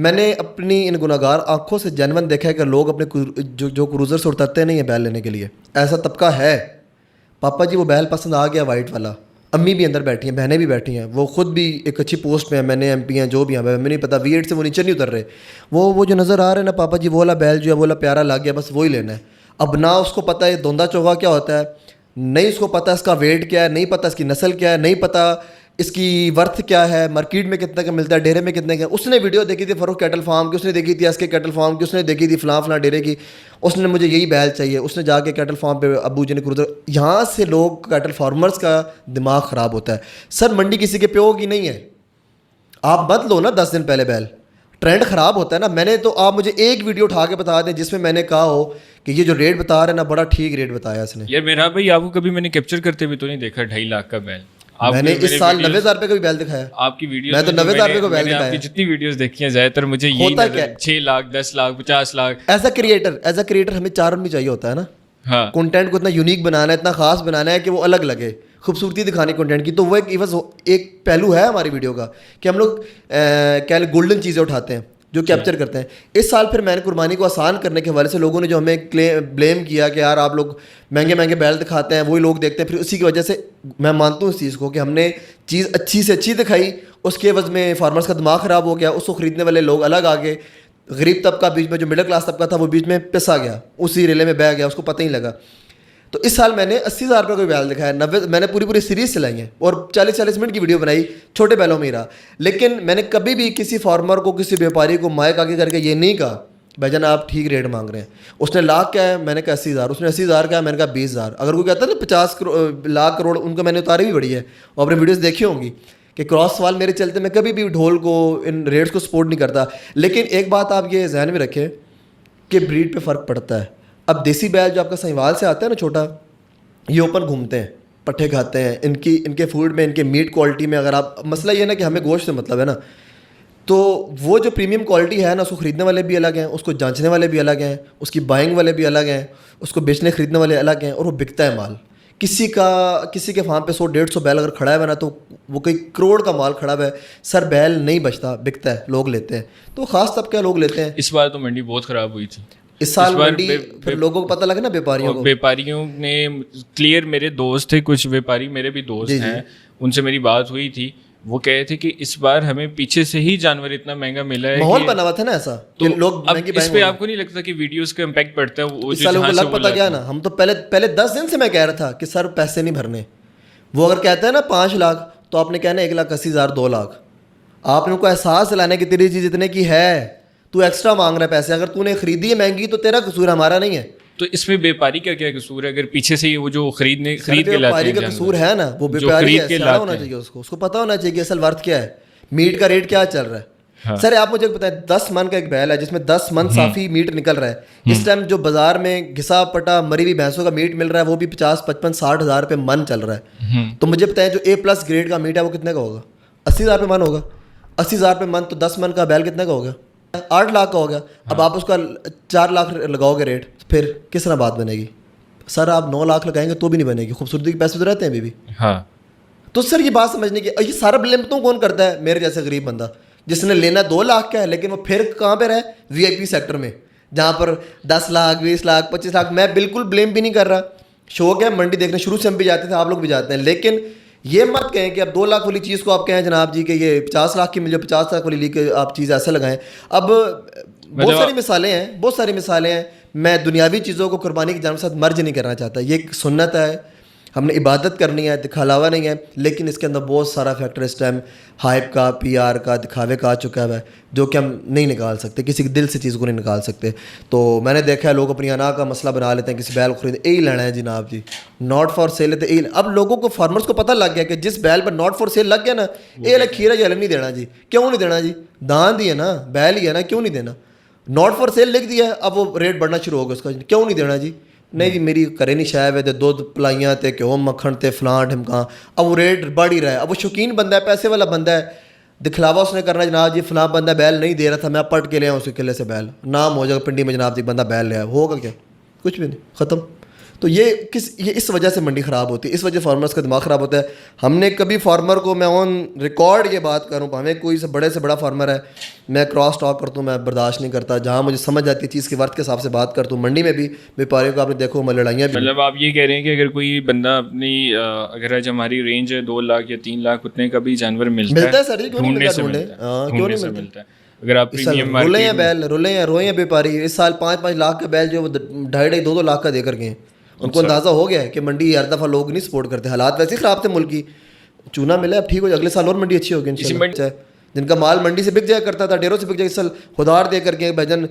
मैंने अपनी इन गुनाहगार आंखों से जनवन देखा है कि लोग अपने जो क्रूज़र से उतरते नहीं है बैल लेने के लिए, ऐसा तबका है। पापा जी वो बैल पसंद आ गया वाइट वाला, अम्मी भी अंदर बैठी हैं, बहनें भी बैठी हैं, वो खुद भी एक अच्छी पोस्ट पे हैं, मैंने MP हैं जो भी हैं, हमें नहीं पता V8 से वो नीचे नहीं उतर रहे। वो जो नज़र आ रहे हैं ना पापा जी, वो वाला बैल जो है वो वाला प्यारा लग गया, बस वही लेना है। अब ना उसको पता है धोंदा चोगा क्या होता है, नहीं उसको पता इसका वेट क्या है, नहीं पता इसकी नस्ल क्या है, नहीं पता इसकी वर्थ क्या है, मार्केट में कितने का मिलता है, डेरे में कितने का। उसने वीडियो देखी थी फ़रूख कैटल फार्म की, उसने देखी थी SK कैटल फार्म की, उसने देखी थी फलां डेरे की, उसने मुझे यही बैल चाहिए, उसने जाके कैटल फार्म पे अबू जी ने क्रूज़र। यहाँ से लोग कैटल फार्मर्स का दिमाग ख़राब होता है। सर मंडी किसी के प्यो की नहीं है, आप मत लो ना 10 दिन पहले बैल, ट्रेंड ख़राब होता है ना। मैंने तो आप मुझे एक वीडियो उठा के बता दें जिसमें मैंने कहा हो कि ये जो रेट बता रहे हैं ना बड़ा ठीक रेट बताया इसने। यार मेरा भाई आपको कभी मैंने कैप्चर करते हुए तो नहीं देखा 2.5 लाख का बैल। मैंने इस साल 90,000 रुपये का भी बैल दिखाया आपकी वीडियो, मैं तो 90,000 रुपये का बैल दिखाया। आपकी जितनी वीडियोस देखी हैं ज्यादातर मुझे यही होता क्या 6 lakh 10 lakh 50 lakh. As a creator हमें 4 भी चाहिए होता है ना। हाँ, कंटेंट को इतना यूनिक बनाना है, इतना खास बनाना है कि वो अलग लगे, खूबसूरती दिखानी कंटेंट की। तो वो एक पहलू है हमारी वीडियो का कि हम लोग क्या गोल्डन चीज़ें उठाते हैं जो कैप्चर करते हैं। इस साल फिर मैंने कुर्बानी को आसान करने के हवाले से लोगों ने जो हमें ब्लेम किया कि यार आप लोग महंगे महंगे बैल दिखाते हैं, वही लोग देखते हैं, फिर उसी की वजह से मैं मानता हूँ इस चीज़ को कि हमने चीज़ अच्छी से अच्छी दिखाई, उसके एवज में फार्मर्स का दिमाग ख़राब हो गया, उसको ख़रीदने वाले लोग अलग आ गए, गरीब तबका बीच में, जो मिडिल क्लास तबका था वो बीच में पिसा गया, उसी रेले में बह गया, उसको पता ही लगा। तो इस साल मैंने 80,000 रुपये का बैल दिखाया, 90 मैंने पूरी सीरीज़ चलाई है और 40-40 मिनट की वीडियो बनाई, छोटे बैलों में ही रहा। लेकिन मैंने कभी भी किसी फार्मर को, किसी व्यापारी को माइक आगे करके ये नहीं कहा भाईजान आप ठीक रेट मांग रहे हैं। उसने लाख क्या है, मैंने कहा 80,000, उसने 80,000 क्या है, मैंने कहा 20,000। अगर कोई कहता है ना 50 लाख करोड़, उनको मैंने उतारी भी बड़ी है और अपनी वीडियोज़ देखी होंगी कि क्रॉस सवाल मेरे चलते मैं कभी भी ढोल को, इन रेट्स को सपोर्ट नहीं करता। लेकिन एक बात आप ये जहन में रखें कि ब्रीड पे फ़र्क पड़ता है। अब देसी बैल जो आपका साहिवाल से आता है ना छोटा, ये ओपन घूमते हैं, पट्ठे खाते हैं, इनके फूड में, इनके मीट क्वालिटी में, अगर आप, मसला ये ना कि हमें गोश्त से मतलब है ना, तो वो जो प्रीमियम क्वालिटी है ना, उसको ख़रीदने वाले भी अलग हैं, उसको जांचने वाले भी अलग हैं, उसकी बाइंग वाले भी अलग हैं, उसको बेचने ख़रीदने वाले अलग हैं, और वो बिकता है माल। किसी के फार्म पे 100-150 बैल अगर खड़ा है ना, तो वो कई करोड़ का माल खड़ा है, सर बैल नहीं बचता, बिकता है, लोग लेते हैं। तो ख़ास तबके लोग लेते हैं। इस बार तो मंडी बहुत ख़राब हुई थी। इस साल मंडी फिर लोगों को पता लगा ना, व्यापारियों ने क्लियर, मेरे दोस्त थे कुछ व्यापारी, मेरे भी दोस्त हैं, उनसे मेरी बात हुई थी, वो कह रहे थे कि इस बार हमें पीछे से ही जानवर इतना महंगा मिला है, माहौल बना हुआ था ना ऐसा तो कि लोग अब इस पे आपको नहीं लगता कि वीडियोस का इम्पैक्ट पड़ता है? वो इस साल उनको लग पता क्या ना, हम तो पहले 10 दिन से मैं कह रहा था कि सर पैसे नहीं भरने। वो अगर कहते हैं ना 5 लाख तो आपने कहना 1,80,000 2 लाख। आपने उनको एहसास दिलाना कि तेरी चीज़ इतने की है, तू एक्स्ट्रा मांग रहा है पैसे, अगर तूने खरीदी है महंगी तो तेरा कसूर, हमारा नहीं है। तो इसमें व्यापारी का क्या कसूर है? अगर पीछे से वो जो खरीद के लाते हैं, व्यापारी का कसूर है ना, वो व्यापारी होना चाहिए, उसको पता होना चाहिए कि असल वर्थ क्या है, मीट का रेट क्या चल रहा है। हाँ। सर आप मुझे बताएं, 10 मन का एक बैल है जिसमें 10 मन साफी मीट निकल रहा है। इस टाइम जो बाजार में घिसा पटा मरी हुई भैंसों का मीट मिल रहा है वो भी 50-55-60 हज़ार रुपये मन चल रहा है। तो मुझे बताएं जो A+ ग्रेड का मीट है वो कितने का होगा? 80,000 रुपये मन होगा। 80,000 रुपये मन, तो 10 मन का बैल कितने का होगा? 8 लाख का हो गया। हाँ। अब आप उसका 4 लाख लगाओगे रेट, फिर किस तरह बात बनेगी? सर आप 9 लाख लगाएंगे तो भी नहीं बनेगी, खूबसूरती के पैसे तो रहते हैं अभी भी। हाँ। तो सर ये बात समझने की, ये सारा ब्लेम तो कौन करता है? मेरे जैसे गरीब बंदा जिसने लेना 2 लाख का है, लेकिन वो फिर कहाँ पे रहे? VIP सेक्टर में, जहाँ पर 10 लाख 20 लाख 25 लाख। मैं बिल्कुल ब्लेम भी नहीं कर रहा, शौक है मंडी देखने, शुरू से हम भी जाते थे, आप लोग भी जाते हैं। लेकिन ये मत कहें कि अब 2 लाख वाली चीज़ को आप कहें जनाब जी कि ये 50 लाख की मिल जाए, 50 लाख वाली ली के आप चीज़ ऐसे लगाएं। अब बहुत सारी मिसालें हैं। मैं दुनियावी चीज़ों को कुर्बानी की जान के साथ मर्ज नहीं करना चाहता, ये एक सुन्नत है, हमने इबादत करनी है, दिखावा नहीं है। लेकिन इसके अंदर बहुत सारा फैक्टर इस टाइम हाइप का, PR का, दिखावे का आ चुका है, जो कि हम नहीं निकाल सकते, किसी के दिल से चीज़ को नहीं निकाल सकते। तो मैंने देखा है लोग अपनी अना का मसला बना लेते हैं, किसी बैल को खरीदे यही लेना है जनाब जी, नॉट फॉर सेल है। अब लोगों को, फार्मर्स को पता लग गया कि जिस बैल पर नॉट फॉर सेल लग गया ना, ये अलग खीरा जल नहीं देना जी। क्यों नहीं देना जी? दान दिए ना, बैल ही है ना, क्यों नहीं देना? नॉट फॉर सेल लिख दिया, अब वो रेट बढ़ना शुरू हो गया उसका, क्यों नहीं देना जी? नहीं जी मेरी करे नहीं शायद है, दूध पलाइयाँ थे, घ्यो मक्खन थे, फलां ढिमका। अब वो रेट बढ़ ही रहा है। अब वो शौकीन बंदा है, पैसे वाला बंदा है, दिखलावा उसने करना जनाब जी फलां बंदा बैल नहीं दे रहा था, मैं पट के ले आऊँ उसके किले से बैल, नाम हो जाएगा पिंडी में जनाब जी बंदा बैल ले आया, होगा क्या? कुछ भी नहीं, ख़त्म। तो ये इस वजह से मंडी ख़राब होती है, इस वजह फार्मर्स का दिमाग ख़राब होता है। हमने कभी फार्मर को, मैं ऑन रिकॉर्ड ये बात करूँ, हमें कोई से बड़ा फार्मर है, मैं क्रॉस टॉक करता हूँ, मैं बर्दाश्त नहीं करता। जहाँ मुझे समझ आती है चीज़ के वर्थ के हिसाब से बात करता हूँ। मंडी में भी व्यापारियों को आपने देखो मैं लड़ाइयाँ भी, मतलब आप ये कह रहे हैं कि अगर कोई बंदा अपनी अगर आज हमारी रेंज है 2 लाख या 3 लाख, उतने का भी जानवर मिलता है सर, क्यों नहीं मिलता? ढूंढे, क्यों नहीं मिलता? अगर आप प्रीमियम रोले हैं बैल, रोले हैं, रोए हैं व्यापारी। इस साल 5-5 लाख के बैल जो 2.5-2 लाख का देकर गए। उनको अंदाजा हो गया है कि मंडी हर दफ़ा लोग नहीं सपोर्ट करते, हालात वैसे ही ख़राब थे मुल्क की। चूना मिला, अब ठीक हो, अगले साल और मंडी अच्छी होगी इंशाल्लाह। जिनका माल मंडी से बिक जाया करता था, डेरों से बिक जाए, इस साल खुदार दे करके भजन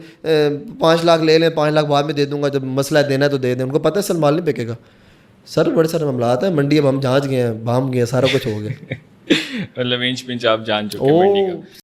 5 लाख ले लें, 5 लाख बाद में दे दूंगा, जब मसला देना है तो दे दें। उनको पता है इस साल माल नहीं बिकेगा सर। बड़े सारे मामला आता है मंडी, अब हम जाँच गए हैं, भाम गए, सारा कुछ हो गया। मतलब इंच पिंच आप जान चुके हैं मंडी का।